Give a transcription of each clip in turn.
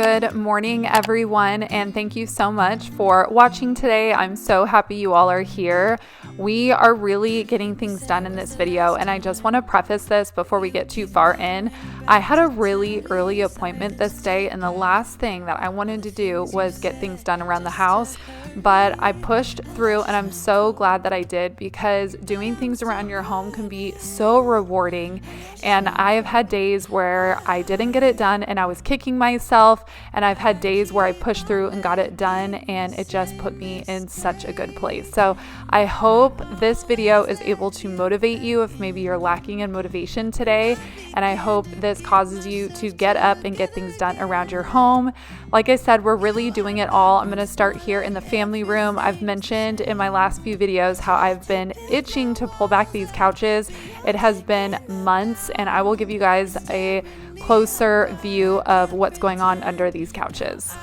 Good morning, everyone, and thank you so much for watching today. I'm so happy you all are here. We are really getting things done in this video, and I just want to preface this before we get too far in. I had a really early appointment this day, and the last thing that I wanted to do was get things done around the house, but I pushed through, and I'm so glad that I did, because doing things around your home can be so rewarding. And I have had days where I didn't get it done and I was kicking myself, and I've had days where I pushed through and got it done, and it just put me in such a good place. So I hope this video is able to motivate you if maybe you're lacking in motivation today, and I hope this causes you to get up and get things done around your home. Like I said, we're really doing it all. I'm going to start here in the family room. I've mentioned in my last few videos how I've been itching to pull back these couches. It has been months, and I will give you guys a closer view of what's going on under these couches.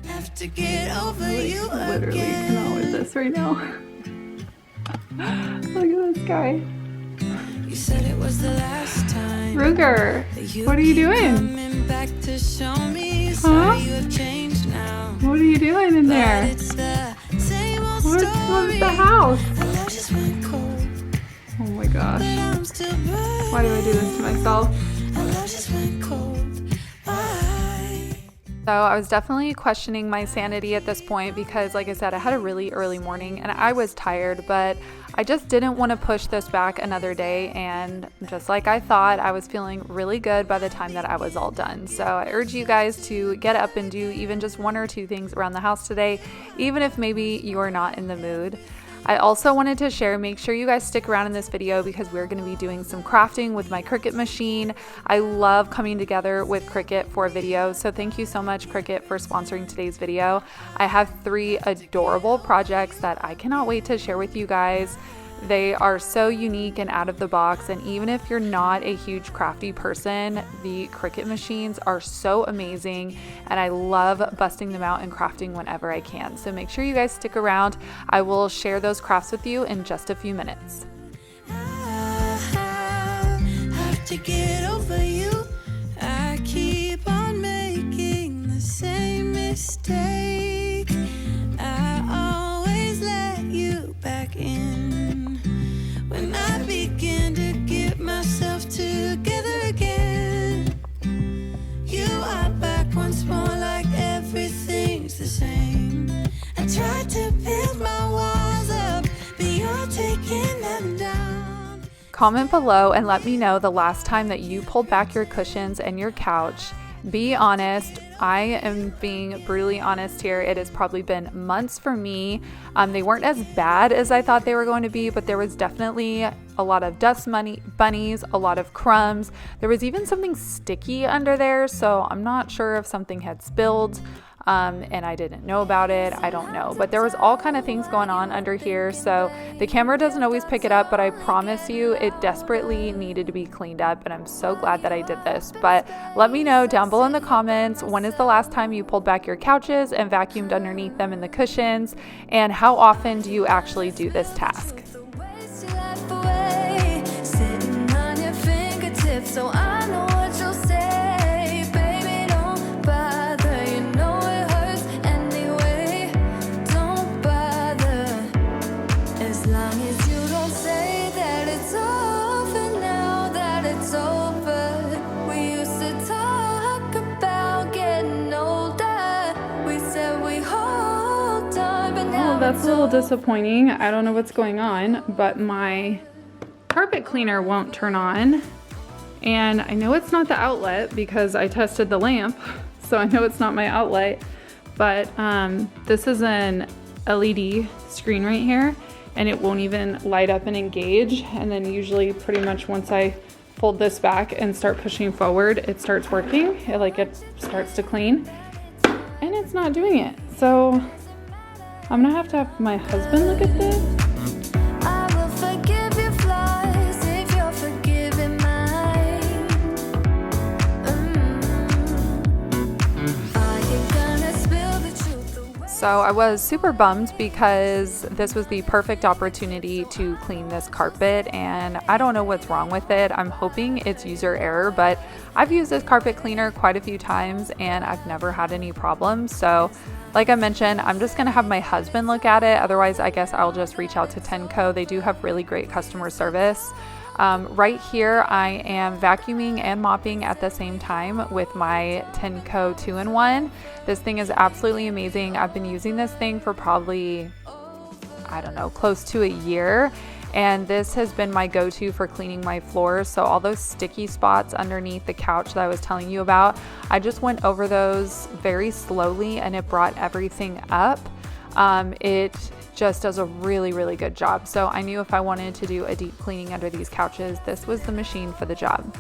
Literally cannot with this right now. Look at this guy. You said it was the last time. Ruger, what are you doing? Huh? What are you doing in there? What's the house? Oh my gosh. Why do I do this to myself? So I was definitely questioning my sanity at this point because, like I said, I had a really early morning and I was tired, but I just didn't want to push this back another day. And just like I thought, I was feeling really good by the time that I was all done. So I urge you guys to get up and do even just one or two things around the house today, even if maybe you're not in the mood. I also wanted to share, make sure you guys stick around in this video because we're going to be doing some crafting with my Cricut machine. I love coming together with Cricut for a video, so thank you so much, Cricut, for sponsoring today's video. I have 3 adorable projects that I cannot wait to share with you guys. They are so unique and out of the box, and even if you're not a huge crafty person, the Cricut machines are so amazing, and I love busting them out and crafting whenever I can. So make sure you guys stick around. I will share those crafts with you in just a few minutes. I have to get over you. I keep on making the same mistake. I always let you back in. When I begin to get myself together again, you are back once more like everything's the same. I tried to build my walls up, but you're taking them down. Comment below and let me know the last time that you pulled back your cushions and your couch. Be honest. I am being brutally honest here. It has probably been months for me. They weren't as bad as I thought they were going to be, but there was definitely a lot of dust bunnies, a lot of crumbs. There was even something sticky under there, so I'm not sure if something had spilled and I didn't know about it. I don't know, but there was all kind of things going on under here, so the camera doesn't always pick it up, but I promise you it desperately needed to be cleaned up, and I'm so glad that I did this. But let me know down below in the comments, when is the last time you pulled back your couches and vacuumed underneath them in the cushions, and how often do you actually do this task? So I know what you'll say, baby, don't bother, you know it hurts anyway, don't bother, as long as you don't say that it's over now, that it's over. We used to talk about getting older, we said we hold on, but now that's a little disappointing. I don't know what's going on, but my carpet cleaner won't turn on. And I know it's not the outlet because I tested the lamp, so I know it's not my outlet, but this is an LED screen right here, and it won't even light up and engage. And then usually pretty much once I fold this back and start pushing forward, it starts working. It starts to clean, and it's not doing it. So I'm gonna have to have my husband look at this. So I was super bummed because this was the perfect opportunity to clean this carpet, and I don't know what's wrong with it. I'm hoping it's user error, but I've used this carpet cleaner quite a few times and I've never had any problems. So like I mentioned, I'm just gonna have my husband look at it. Otherwise, I guess I'll just reach out to Tenco. They do have really great customer service. Right here, I am vacuuming and mopping at the same time with my Tenco 2-in-1. This thing is absolutely amazing. I've been using this thing for probably, I don't know, close to a year. And this has been my go-to for cleaning my floors. So all those sticky spots underneath the couch that I was telling you about, I just went over those very slowly and it brought everything up. It just does a really, really good job. So I knew if I wanted to do a deep cleaning under these couches, this was the machine for the job.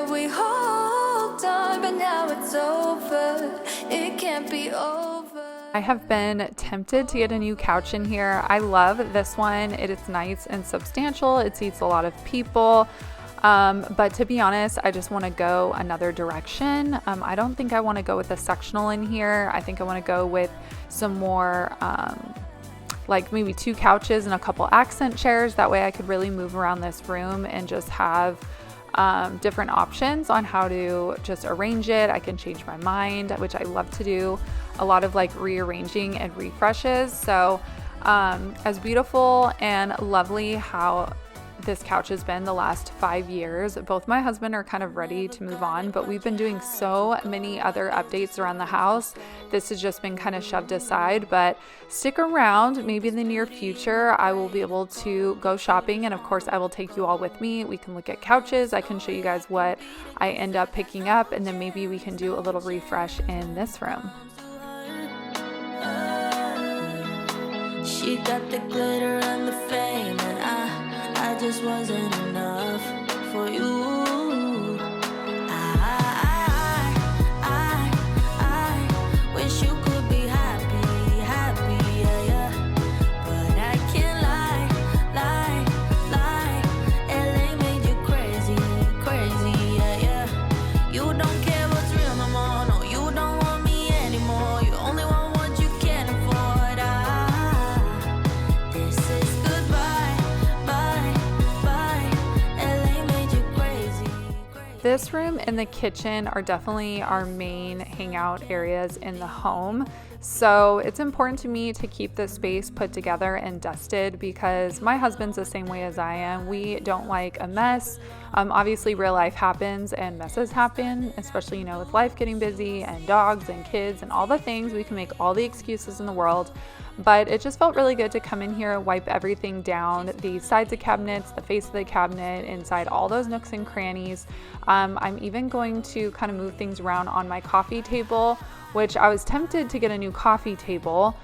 We hold on, but now it's over. It can't be over. I have been tempted to get a new couch in here. I love this one. It is nice and substantial. It seats a lot of people. But to be honest, I just want to go another direction. I don't think I want to go with a sectional in here. I think I want to go with some more like maybe 2 couches and a couple accent chairs. That way I could really move around this room and just have different options on how to just arrange it. I can change my mind, which I love to do. A lot of like rearranging and refreshes. So as beautiful and lovely how this couch has been the last 5 years, both my husband are kind of ready to move on, but we've been doing so many other updates around the house. This has just been kind of shoved aside, but stick around. Maybe in the near future, I will be able to go shopping. And of course, I will take you all with me. We can look at couches. I can show you guys what I end up picking up. And then maybe we can do a little refresh in this room. She got the glitter and the fame, and I just wasn't enough for you. I wish you could be happy, yeah, yeah. But I can't lie. LA made you crazy, yeah, yeah. You don't care what's real no more, no, you don't want me anymore. You only want what you can afford. This is goodbye, bye. LA made you crazy. This room and the kitchen are definitely our main hangout areas in the home. So it's important to me to keep this space put together and dusted because my husband's the same way as I am. We don't like a mess. Obviously real life happens and messes happen, especially, you know, with life getting busy and dogs and kids and all the things. We can make all the excuses in the world, but it just felt really good to come in here, wipe everything down, the sides of cabinets, the face of the cabinet, inside all those nooks and crannies. I'm even going to kind of move things around on my coffee table, which I was tempted to get a new coffee table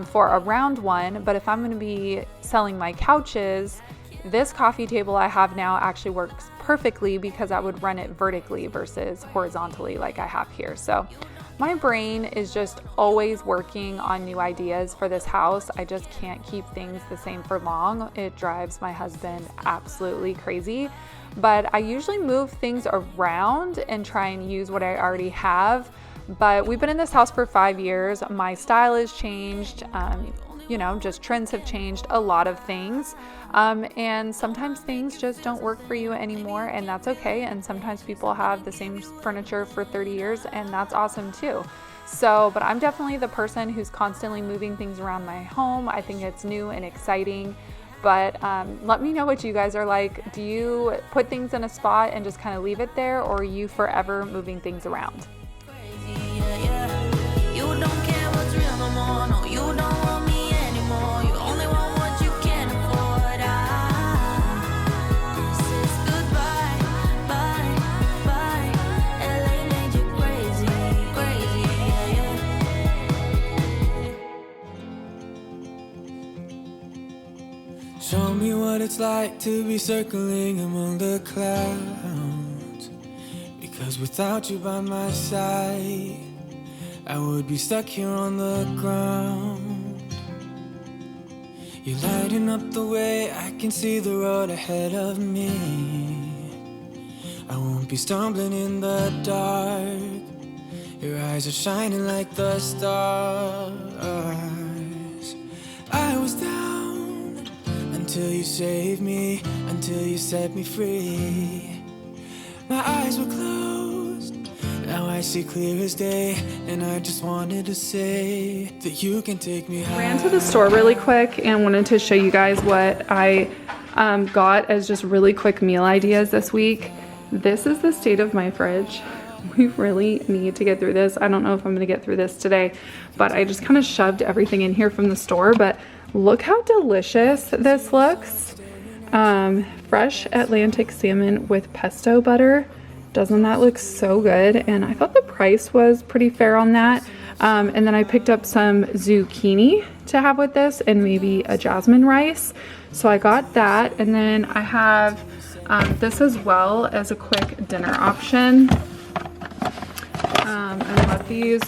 for a round one, but if I'm going to be selling my couches, this coffee table I have now actually works perfectly because I would run it vertically versus horizontally like I have here. So my brain is just always working on new ideas for this house. I just can't keep things the same for long. It drives my husband absolutely crazy. But I usually move things around and try and use what I already have. But we've been in this house for 5 years. My style has changed. You know, just trends have changed, a lot of things. And sometimes things just don't work for you anymore, and that's okay. And sometimes people have the same furniture for 30 years, and that's awesome too. So, but I'm definitely the person who's constantly moving things around my home. I think it's new and exciting. But let me know what you guys are like. Do you put things in a spot and just kind of leave it there, or are you forever moving things around? You don't care what's real no more, no, you don't want me anymore. You only want what you can afford. This is goodbye, bye. LA made you crazy, yeah, yeah. Show me what what it's like to be circling among the clouds. Because without you by my side, I would be stuck here on the ground. You're lighting up the way, I can see the road ahead of me. I won't be stumbling in the dark. Your eyes are shining like the stars. I was down until you saved me, until you set me free. My eyes were closed, now I see clear as day. And I just wanted to say that you can take me high. Ran to the store really quick and wanted to show you guys what I got as just really quick meal ideas this week. This is the state of my fridge. We really need to get through this. I don't know if I'm gonna get through this today, but I just kind of shoved everything in here from the store. But look how delicious this looks. Fresh Atlantic salmon with pesto butter. Doesn't that look so good? And I thought the price was pretty fair on that. And then I picked up some zucchini to have with this and maybe a jasmine rice. So I got that. And then I have this as well as a quick dinner option. I love these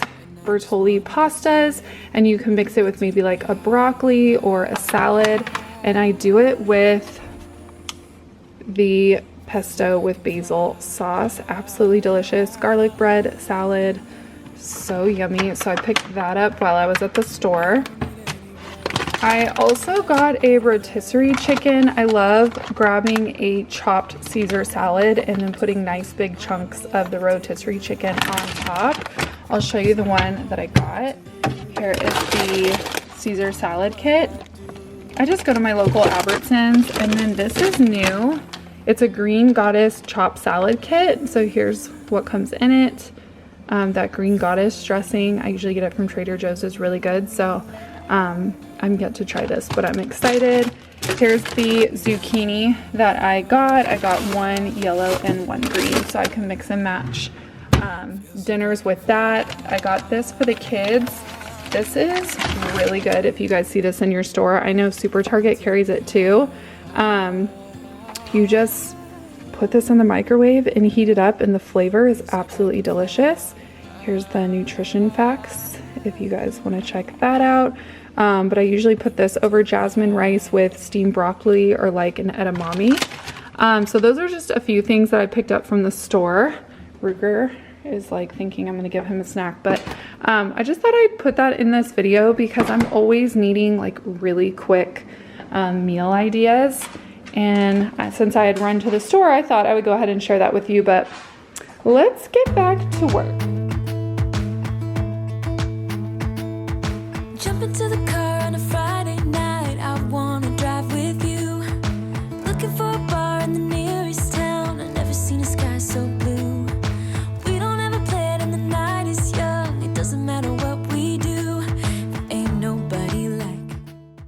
Bertolli pastas, and you can mix it with maybe like a broccoli or a salad. And I do it with the pesto with basil sauce. Absolutely delicious. Garlic bread salad, so yummy. So I picked that up while I was at the store. I also got a rotisserie chicken. I love grabbing a chopped Caesar salad and then putting nice big chunks of the rotisserie chicken on top. I'll show you the one that I got. Here is the Caesar salad kit. I just go to my local Albertsons, and then this is new. It's a Green Goddess chopped salad kit. So here's what comes in it. That Green Goddess dressing, I usually get it from Trader Joe's, is really good. So I'm yet to try this, but I'm excited. Here's the zucchini that I got. I got one yellow and one green, so I can mix and match dinners with that. I got this for the kids. This is really good if you guys see this in your store. I know Super Target carries it too. You just put this in the microwave and heat it up, and the flavor is absolutely delicious. Here's the nutrition facts if you guys want to check that out. But I usually put this over jasmine rice with steamed broccoli or like an edamame. So those are just a few things that I picked up from the store. Ruger is like thinking I'm gonna give him a snack, but I just thought I'd put that in this video because I'm always needing like really quick meal ideas. And since I had run to the store, I thought I would go ahead and share that with you, but let's get back to work. Jump into the car on a Friday night, I wanna drive with you. Looking for a bar in the nearest town, I've never seen a sky so blue. We don't ever play it and the night is young, it doesn't matter what we do, there ain't nobody like.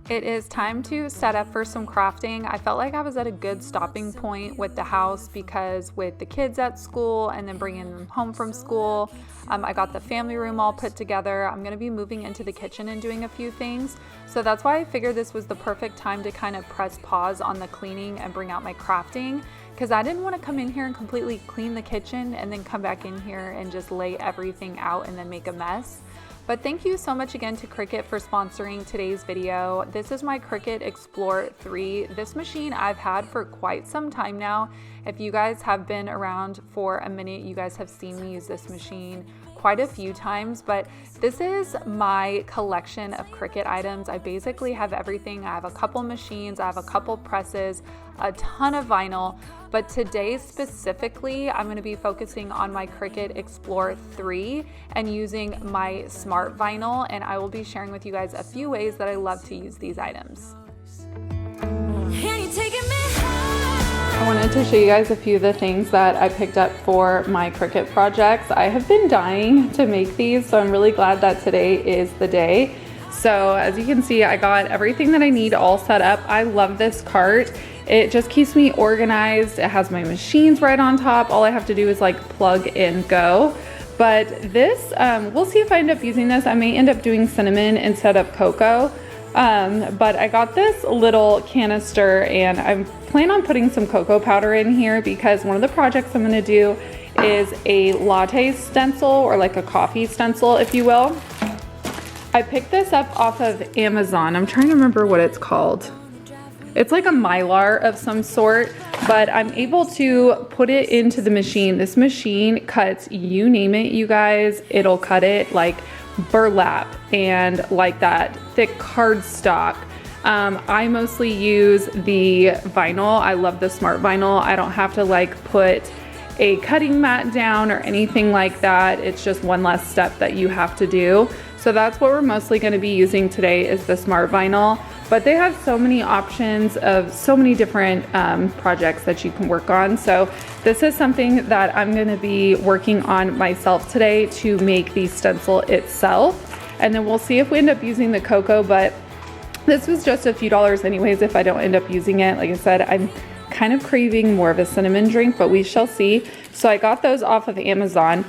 It is time to set up for some crafting. I felt like I was at a good stopping point with the house because with the kids at school and then bringing them home from school, I got the family room all put together. I'm going to be moving into the kitchen and doing a few things. So that's why I figured this was the perfect time to kind of press pause on the cleaning and bring out my crafting, because I didn't want to come in here and completely clean the kitchen and then come back in here and just lay everything out and then make a mess. But thank you so much again to Cricut for sponsoring today's video. This is my Cricut Explore 3. This machine I've had for quite some time now. If you guys have been around for a minute, you guys have seen me use this machine quite a few times, but this is my collection of Cricut items. I basically have everything. I have a couple machines, I have a couple presses, a ton of vinyl, but today specifically, I'm going to be focusing on my Cricut Explore 3 and using my smart vinyl, and I will be sharing with you guys a few ways that I love to use these items. I wanted to show you guys a few of the things that I picked up for my Cricut projects. I have been dying to make these, so I'm really glad that today is the day. So as you can see, I got everything that I need all set up. I love this cart. It just keeps me organized. It has my machines right on top. All I have to do is like plug and go. But this, we'll see if I end up using this. I may end up doing cinnamon instead of cocoa. But I got this little canister and I plan on putting some cocoa powder in here because one of the projects I'm gonna do is a latte stencil, or like a coffee stencil, if you will. I picked this up off of Amazon. I'm trying to remember what it's called. It's like a Mylar of some sort, but I'm able to put it into the machine. This machine cuts, you name it, you guys, it'll cut it, like burlap and like that thick cardstock. I mostly use the vinyl. I love the smart vinyl. I don't have to like put a cutting mat down or anything like that. It's just one less step that you have to do. So that's what we're mostly going to be using today, is the smart vinyl. But they have so many options of so many different projects that you can work on. So this is something that I'm going to be working on myself today to make the stencil itself. And then we'll see if we end up using the cocoa, but this was just a few dollars anyways if I don't end up using it. Like I said, I'm kind of craving more of a cinnamon drink, but we shall see. So I got those off of Amazon.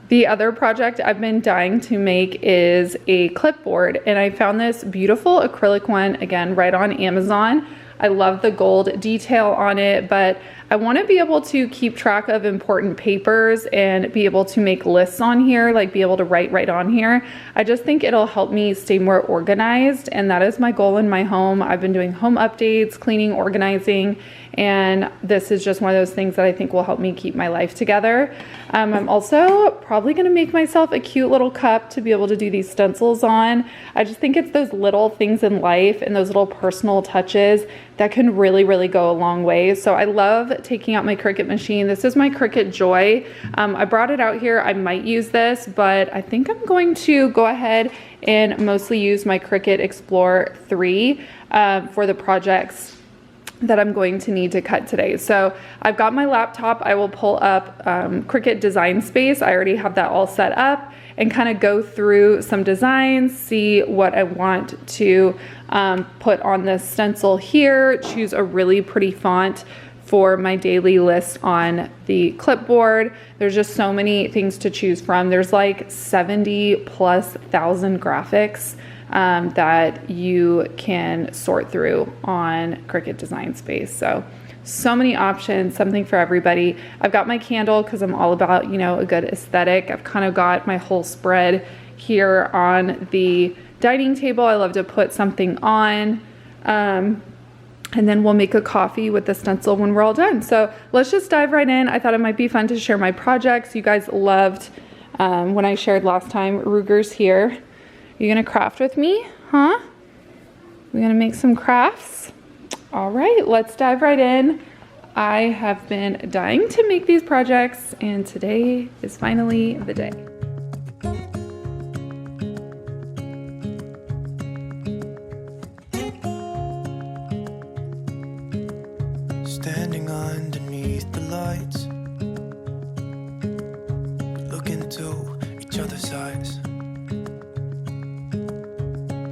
The other project I've been dying to make is a clipboard, and I found this beautiful acrylic one, again, right on Amazon. I love the gold detail on it, but I want to be able to keep track of important papers and be able to make lists on here, like be able to write right on here. I just think it'll help me stay more organized, and that is my goal in my home. I've been doing home updates, cleaning, organizing, and this is just one of those things that I think will help me keep my life together. I'm also probably going to make myself a cute little cup to be able to do these stencils on. I just think it's those little things in life and those little personal touches that can really, really go a long way. So I love taking out my Cricut machine. This is my Cricut Joy. I brought it out here. I might use this, but I think I'm going to go ahead and mostly use my Cricut Explore 3 for the projects that I'm going to need to cut today. So I've got my laptop. I will pull up Cricut Design Space. I already have that all set up, and kind of go through some designs, see what I want to put on this stencil here, choose a really pretty font for my daily list on the clipboard. There's just so many things to choose from. There's like 70,000+ graphics that you can sort through on Cricut Design Space. So many options, something for everybody. I've got my candle because I'm all about, you know, a good aesthetic. I've kind of got my whole spread here on the dining table. I love to put something on. And then we'll make a coffee with the stencil when we're all done. So let's just dive right in. I thought it might be fun to share my projects. You guys loved when I shared last time. Ruger's here. You gonna craft with me, huh? We're gonna make some crafts. All right, let's dive right in. I have been dying to make these projects, and today is finally the day. Standing underneath the lights, look into each other's eyes.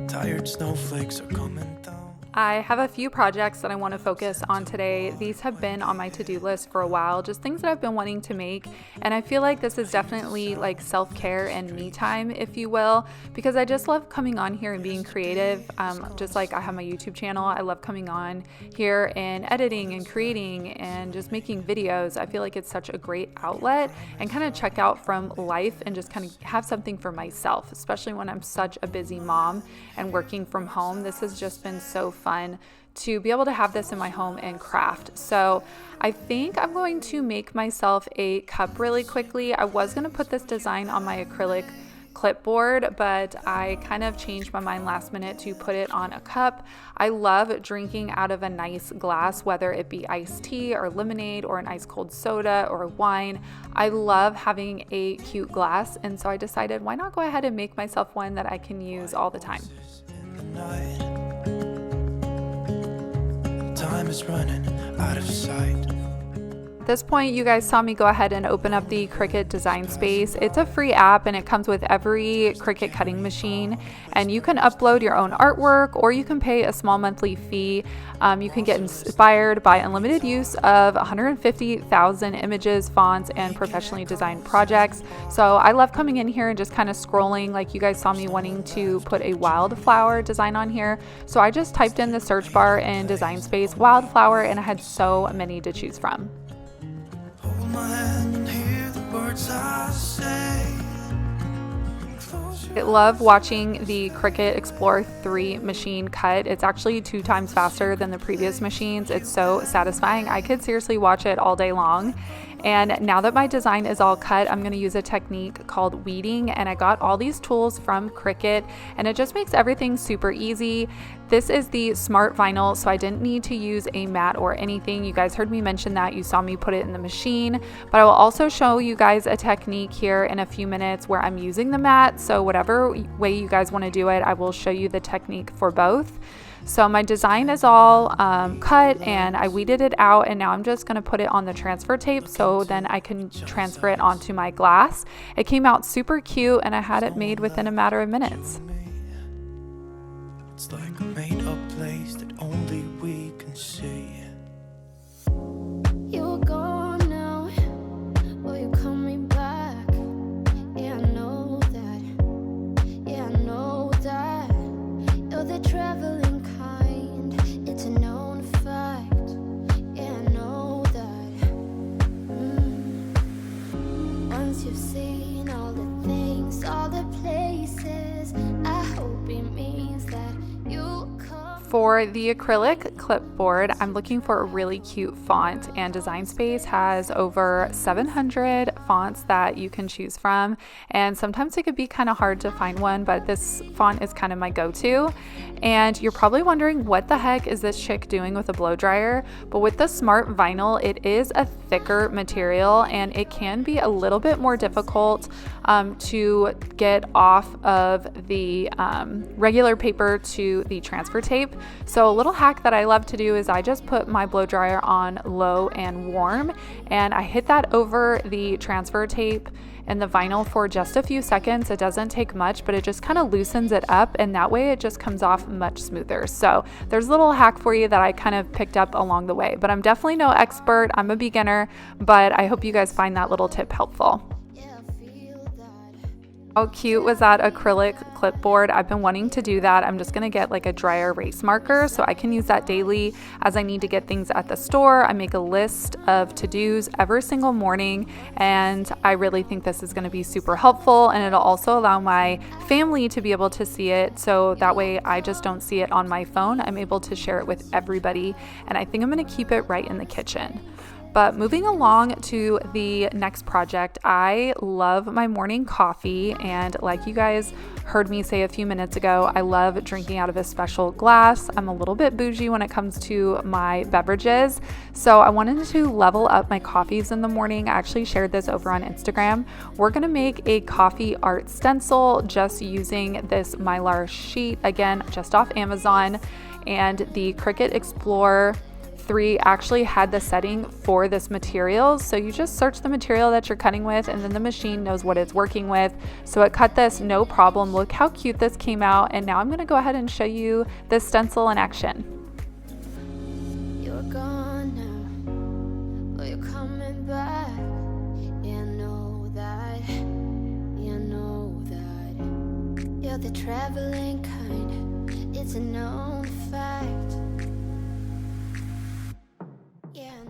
Tired snowflakes are coming down. I have a few projects that I want to focus on today. These have been on my to-do list for a while, just things that I've been wanting to make. And I feel like this is definitely like self-care and me time, if you will, because I just love coming on here and being creative. Just like I have my YouTube channel, I love coming on here and editing and creating and just making videos. I feel like it's such a great outlet and kind of check out from life and just kind of have something for myself, especially when I'm such a busy mom and working from home. This has just been so fun to be able to have this in my home and craft. So I think I'm going to make myself a cup really quickly. I was going to put this design on my acrylic clipboard, but I kind of changed my mind last minute to put it on a cup. I love drinking out of a nice glass, whether it be iced tea or lemonade or an ice cold soda or wine. I love having a cute glass, and so I decided why not go ahead and make myself one that I can use all the time. Time is running out of sight. At this point, you guys saw me go ahead and open up the Cricut Design Space. It's a free app and it comes with every Cricut cutting machine, and you can upload your own artwork or you can pay a small monthly fee. You can get inspired by unlimited use of 150,000 images, fonts, and professionally designed projects. So I love coming in here and just kind of scrolling, like you guys saw me wanting to put a wildflower design on here. So I just typed in the search bar in Design Space wildflower, and I had so many to choose from. Hold my hand and hear the words I say. Close your I love watching the Cricut Explore 3 machine cut. It's actually 2 times faster than the previous machines. It's so satisfying. I could seriously watch it all day long. And now that my design is all cut, I'm going to use a technique called weeding, and I got all these tools from Cricut, and it just makes everything super easy. This is the smart vinyl, so I didn't need to use a mat or anything. You guys heard me mention that. You saw me put it in the machine, but I will also show you guys a technique here in a few minutes where I'm using the mat. So whatever way you guys want to do it, I will show you the technique for both. So my design is all cut and I weeded it out, and now I'm just going to put it on the transfer tape so then I can transfer it onto my glass. It came out super cute and I had it made within a matter of minutes. It's like a made-up place that only we can see. You're gone now, will you coming back? Yeah, I know that. Yeah, I know that. You're the traveling kind, it's a known fact. Yeah, I know that. Once you've seen all the things, all the places, I hope it means that you come. For the acrylic clipboard, I'm looking for a really cute font, and Design Space has over 700 fonts that you can choose from, and sometimes it could be kind of hard to find one, but this font is kind of my go-to. And you're probably wondering, what the heck is this chick doing with a blow dryer? But with the smart vinyl, it is a thicker material and it can be a little bit more difficult to get off of the regular paper to the transfer tape. So a little hack that I love to do is I just put my blow dryer on low and warm, and I hit that over the transfer tape and the vinyl for just a few seconds. It doesn't take much, but it just kind of loosens it up, and that way it just comes off much smoother. So there's a little hack for you that I kind of picked up along the way, but I'm definitely no expert. I'm a beginner, but I hope you guys find that little tip helpful. How cute was that acrylic clipboard? I've been wanting to do that. I'm just gonna get like a dry erase marker so I can use that daily as I need to get things at the store. I make a list of to-dos every single morning, and I really think this is gonna be super helpful, and it'll also allow my family to be able to see it, so that way I just don't see it on my phone. I'm able to share it with everybody, and I think I'm gonna keep it right in the kitchen. But moving along to the next project, I love my morning coffee, and like you guys heard me say a few minutes ago, I love drinking out of a special glass. I'm a little bit bougie when it comes to my beverages, so I wanted to level up my coffees in the morning. I actually shared this over on Instagram. We're gonna make a coffee art stencil just using this Mylar sheet, again, just off Amazon, and the Cricut Explore 3 actually had the setting for this material. So you just search the material that you're cutting with, and then the machine knows what it's working with. So it cut this no problem. Look how cute this came out. And now I'm gonna go ahead and show you this stencil in action. You're gone now, but you're coming back. Yeah, I know that. Yeah, I know that. You're the traveling kind, it's a known fact.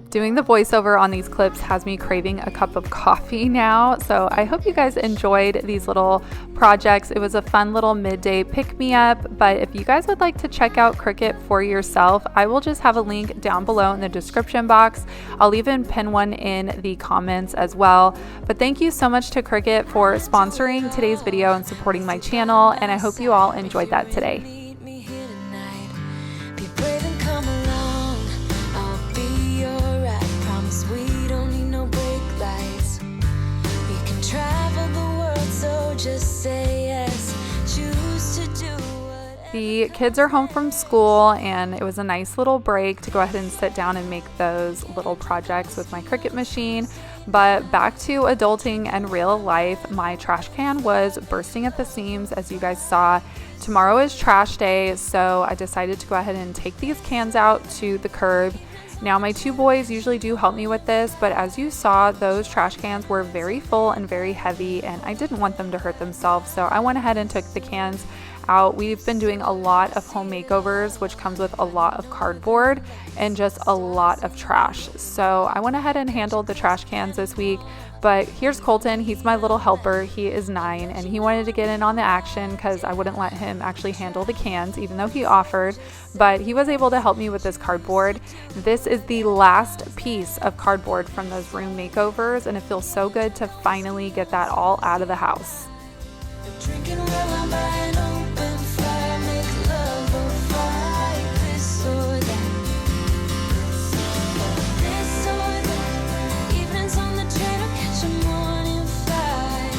Doing the voiceover on these clips has me craving a cup of coffee now. So I hope you guys enjoyed these little projects. It was a fun little midday pick-me-up, but if you guys would like to check out Cricut for yourself, I will just have a link down below in the description box. I'll even pin one in the comments as well. But thank you so much to Cricut for sponsoring today's video and supporting my channel, and I hope you all enjoyed that today. Just say yes, choose to do whatever. The kids are home from school, and it was a nice little break to go ahead and sit down and make those little projects with my Cricut machine. But back to adulting and real life, my trash can was bursting at the seams, as you guys saw. Tomorrow is trash day, so I decided to go ahead and take these cans out to the curb. Now, my two boys usually do help me with this, but as you saw, those trash cans were very full and very heavy, and I didn't want them to hurt themselves, so I went ahead and took the cans out. We've been doing a lot of home makeovers, which comes with a lot of cardboard and just a lot of trash. So I went ahead and handled the trash cans this week. But here's Colton. He's my little helper. He is 9, and he wanted to get in on the action because I wouldn't let him actually handle the cans, even though he offered. But he was able to help me with this cardboard. This is the last piece of cardboard from those room makeovers, and it feels so good to finally get that all out of the house. Drinking while I'm by an open fire, make love or fight, this or that. This or that. Evenings on the train or catch a morning flight.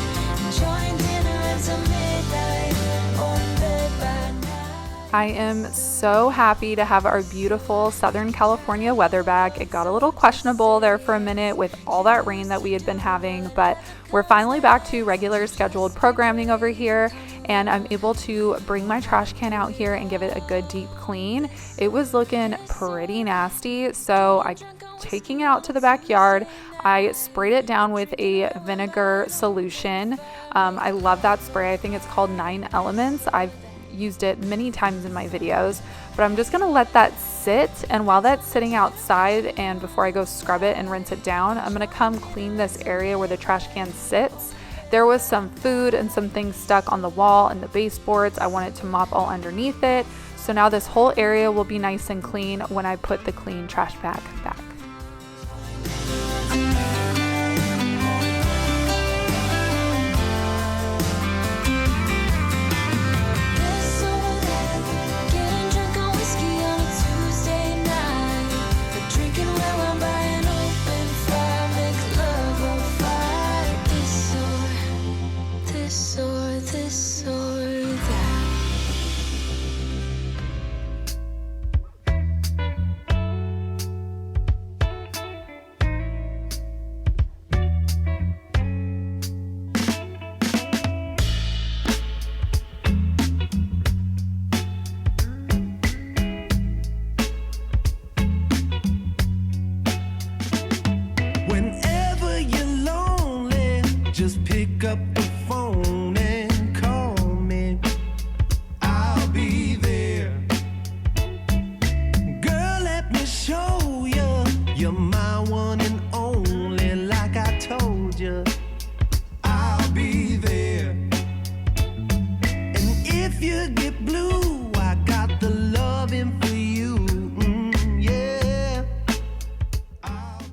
Enjoying dinner until midnight or in bed by night. I am so happy to have our beautiful Southern California weather back. It got a little questionable there for a minute with all that rain that we had been having, but we're finally back to regular scheduled programming over here, and I'm able to bring my trash can out here and give it a good deep clean. It was looking pretty nasty, so I'm taking it out to the backyard. I sprayed it down with a vinegar solution. I love that spray. I think it's called 9 Elements. I've used it many times in my videos, but I'm just gonna let that sit, and while that's sitting outside and before I go scrub it and rinse it down, I'm gonna come clean this area where the trash can sits. There was some food and some things stuck on the wall and the baseboards. I wanted to mop all underneath it, so now this whole area will be nice and clean when I put the clean trash bag back. Whenever you're lonely, just pick up the phone and call me. I'll be there. Girl, let me show you, you're my one and only. Like I told you, I'll be there. And if you get blue, I got the loving for you. Yeah.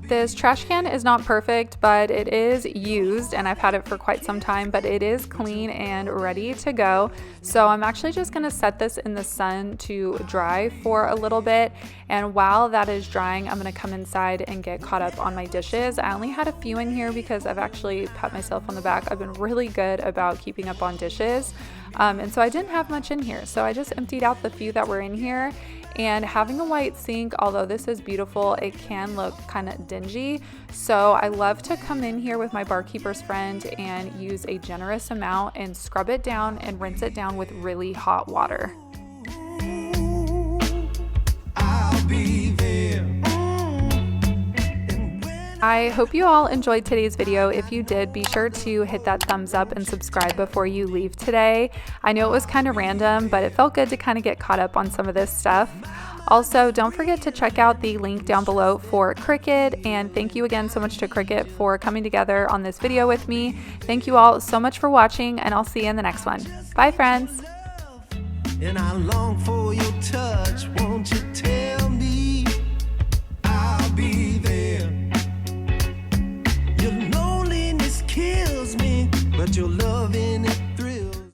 This trash can is not perfect, but it is used, and I've had it for quite some time, but it is clean and ready to go. So I'm actually just gonna set this in the sun to dry for a little bit, and while that is drying, I'm gonna come inside and get caught up on my dishes. I only had a few in here because I've actually pat myself on the back. I've been really good about keeping up on dishes, and so I didn't have much in here, so I just emptied out the few that were in here. And having a white sink, although this is beautiful, it can look kind of dingy. So I love to come in here with my barkeeper's friend and use a generous amount and scrub it down and rinse it down with really hot water. I'll be there. I hope you all enjoyed today's video. If you did, be sure to hit that thumbs up and subscribe before you leave today. I know it was kind of random, but it felt good to kind of get caught up on some of this stuff. Also, don't forget to check out the link down below for Cricut, and thank you again so much to Cricut for coming together on this video with me. Thank you all so much for watching, and I'll see you in the next one. Bye, friends. And I long for your touch. Won't you tell me?